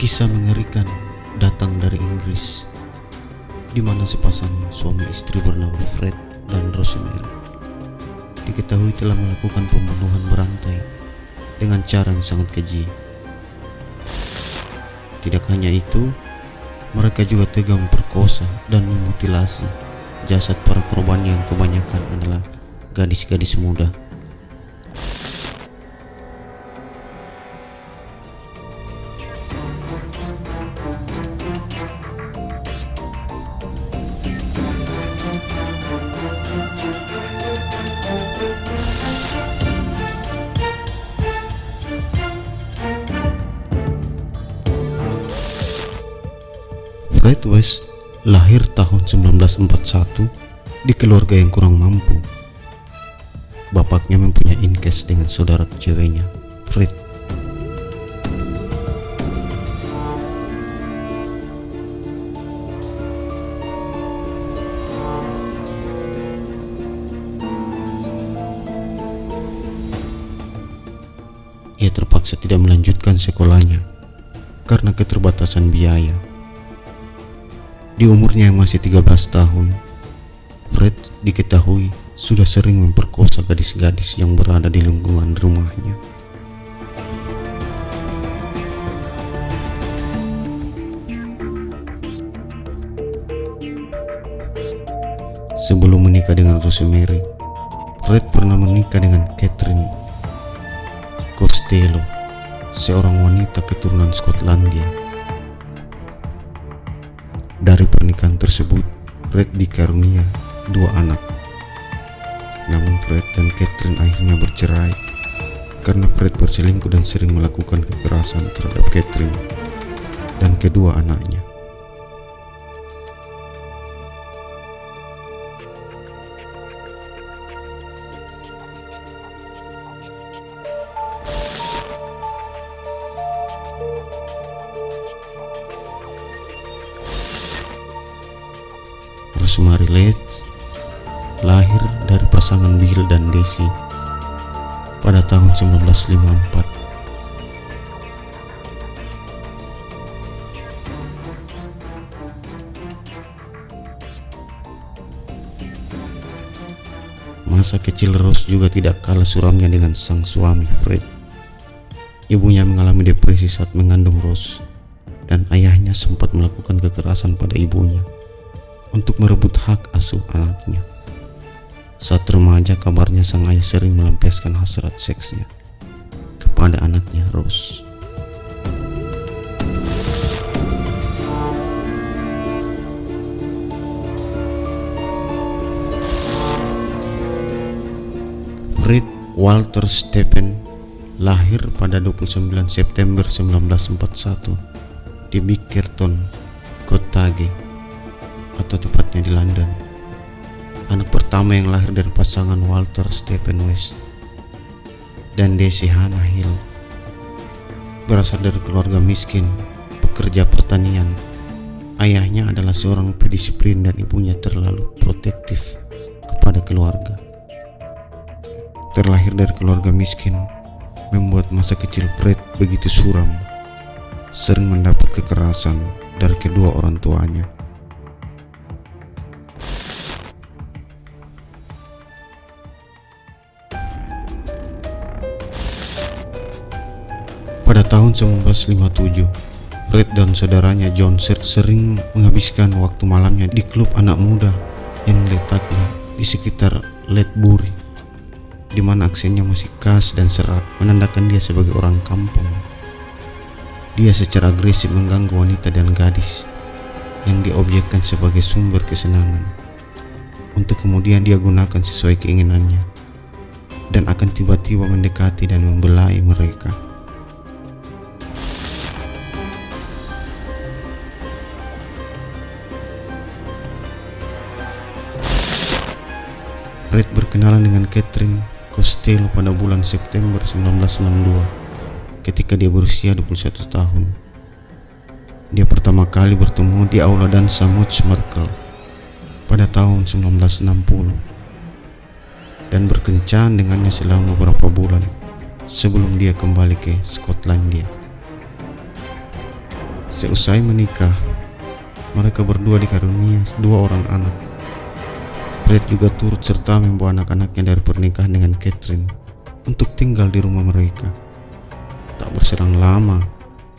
Kisah mengerikan datang dari Inggris, di mana sepasang suami istri bernama Fred dan Rosemary diketahui telah melakukan pembunuhan berantai dengan cara yang sangat keji. Tidak hanya itu, mereka juga tega memperkosa dan memutilasi jasad para korban yang kebanyakan adalah gadis-gadis muda. Fred West lahir tahun 1941 di keluarga yang kurang mampu. Bapaknya mempunyai incest dengan saudara ceweknya, Fred. Ia terpaksa tidak melanjutkan sekolahnya karena keterbatasan biaya. Di umurnya yang masih 13 tahun, Fred diketahui sudah sering memperkosa gadis-gadis yang berada di lingkungan rumahnya. Sebelum menikah dengan Rosemary, Fred pernah menikah dengan Catherine Costello, seorang wanita keturunan Skotlandia. Dari pernikahan tersebut, Fred dikarunia 2 anak. Namun Fred dan Catherine akhirnya bercerai karena Fred berselingkuh dan sering melakukan kekerasan terhadap Catherine dan kedua anaknya. Rosemary Leeds lahir dari pasangan Bill dan Daisy pada tahun 1954. Masa kecil Rose juga tidak kalah suramnya dengan sang suami Fred. Ibunya mengalami depresi saat mengandung Rose, dan ayahnya sempat melakukan kekerasan pada ibunya untuk merebut hak asuh anaknya. Saat remaja, kabarnya sang ayah sering melampiaskan hasrat seksnya kepada anaknya Rose. Fred Walter Stephen lahir pada 29 September 1941 di Bickerton, Cottage, atau tepatnya di London. Anak pertama yang lahir dari pasangan Walter Stephen West dan Daisy Hannah Hill. Berasal dari keluarga miskin, pekerja pertanian. Ayahnya adalah seorang pendisiplin dan ibunya terlalu protektif kepada keluarga. Terlahir dari keluarga miskin membuat masa kecil Fred begitu suram, sering mendapat kekerasan dari kedua orang tuanya. Pada tahun 1957, Fred dan saudaranya John sering menghabiskan waktu malamnya di klub anak muda yang letaknya di sekitar Ledbury, di mana aksennya masih khas dan serak, menandakan dia sebagai orang kampung. Dia secara agresif mengganggu wanita dan gadis yang diobjekkan sebagai sumber kesenangan, untuk kemudian dia gunakan sesuai keinginannya, dan akan tiba-tiba mendekati dan membelai mereka. Fred berkenalan dengan Catherine Costello pada bulan September 1962 ketika dia berusia 21 tahun. Dia pertama kali bertemu di aula dansa Much Merkel pada tahun 1960 dan berkencan dengannya selama beberapa bulan sebelum dia kembali ke Skotlandia. Seusai menikah, mereka berdua dikarunia 2 orang anak. Fred juga turut serta membawa anak-anaknya dari pernikahan dengan Catherine untuk tinggal di rumah mereka. Tak berselang lama,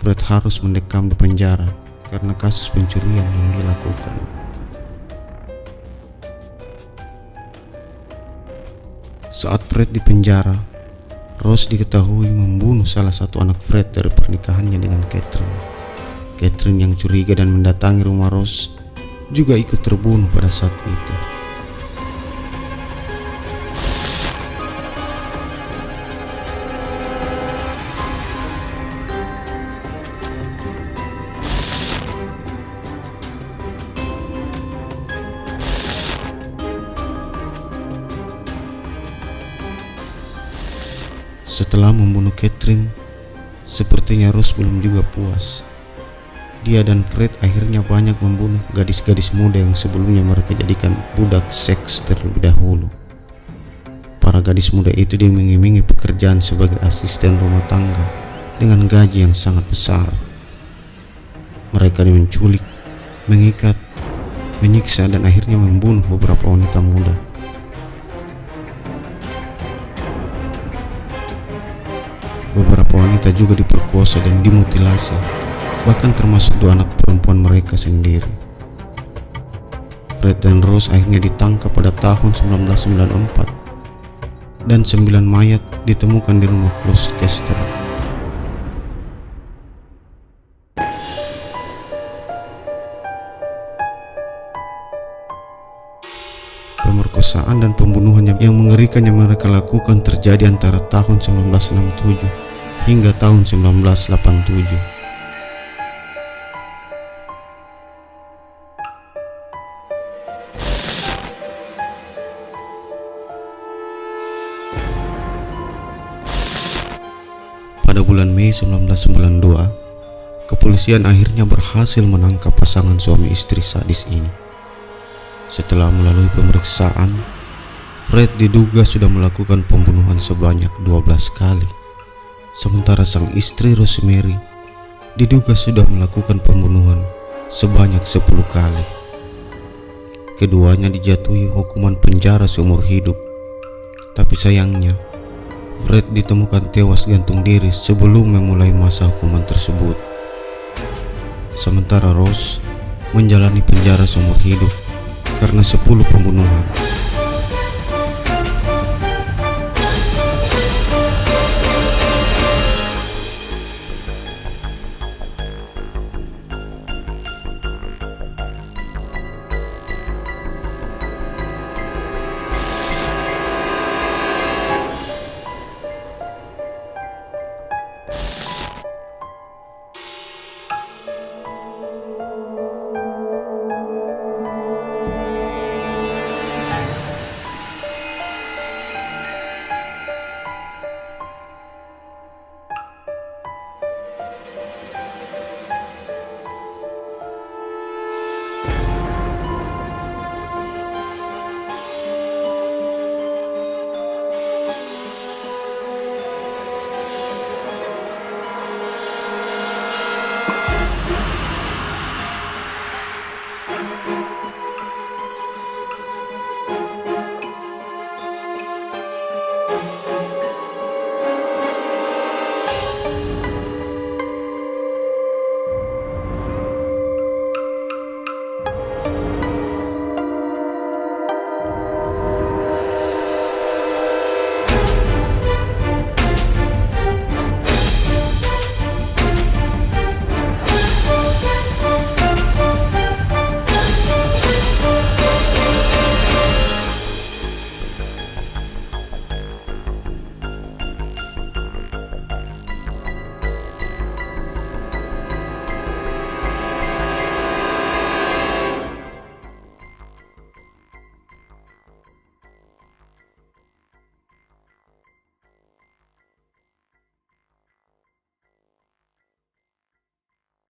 Fred harus mendekam di penjara karena kasus pencurian yang dilakukan. Saat Fred di penjara, Rose diketahui membunuh salah satu anak Fred dari pernikahannya dengan Catherine. Catherine yang curiga dan mendatangi rumah Rose juga ikut terbunuh pada saat itu. Setelah membunuh Catherine, sepertinya Rose belum juga puas. Dia dan Fred akhirnya banyak membunuh gadis-gadis muda yang sebelumnya mereka jadikan budak seks terlebih dahulu. Para gadis muda itu diiming-imingi pekerjaan sebagai asisten rumah tangga dengan gaji yang sangat besar. Mereka menculik, mengikat, menyiksa, dan akhirnya membunuh beberapa wanita muda. Beberapa wanita juga diperkosa dan dimutilasi, bahkan termasuk 2 anak perempuan mereka sendiri. Fred dan Rose akhirnya ditangkap pada tahun 1994 dan 9 mayat ditemukan di rumah Gloucester. Pemerkosaan dan pembunuhan yang mengerikan yang mereka lakukan terjadi antara tahun 1967 hingga tahun 1987. Pada bulan Mei 1992, kepolisian akhirnya berhasil menangkap pasangan suami istri sadis ini. Setelah melalui pemeriksaan, Fred diduga sudah melakukan pembunuhan sebanyak 12 kali. Sementara sang istri Rosemary diduga sudah melakukan pembunuhan sebanyak 10 kali. Keduanya dijatuhi hukuman penjara seumur hidup. Tapi sayangnya, Fred ditemukan tewas gantung diri sebelum memulai masa hukuman tersebut. Sementara Rose menjalani penjara seumur hidup karena 10 pembunuhan.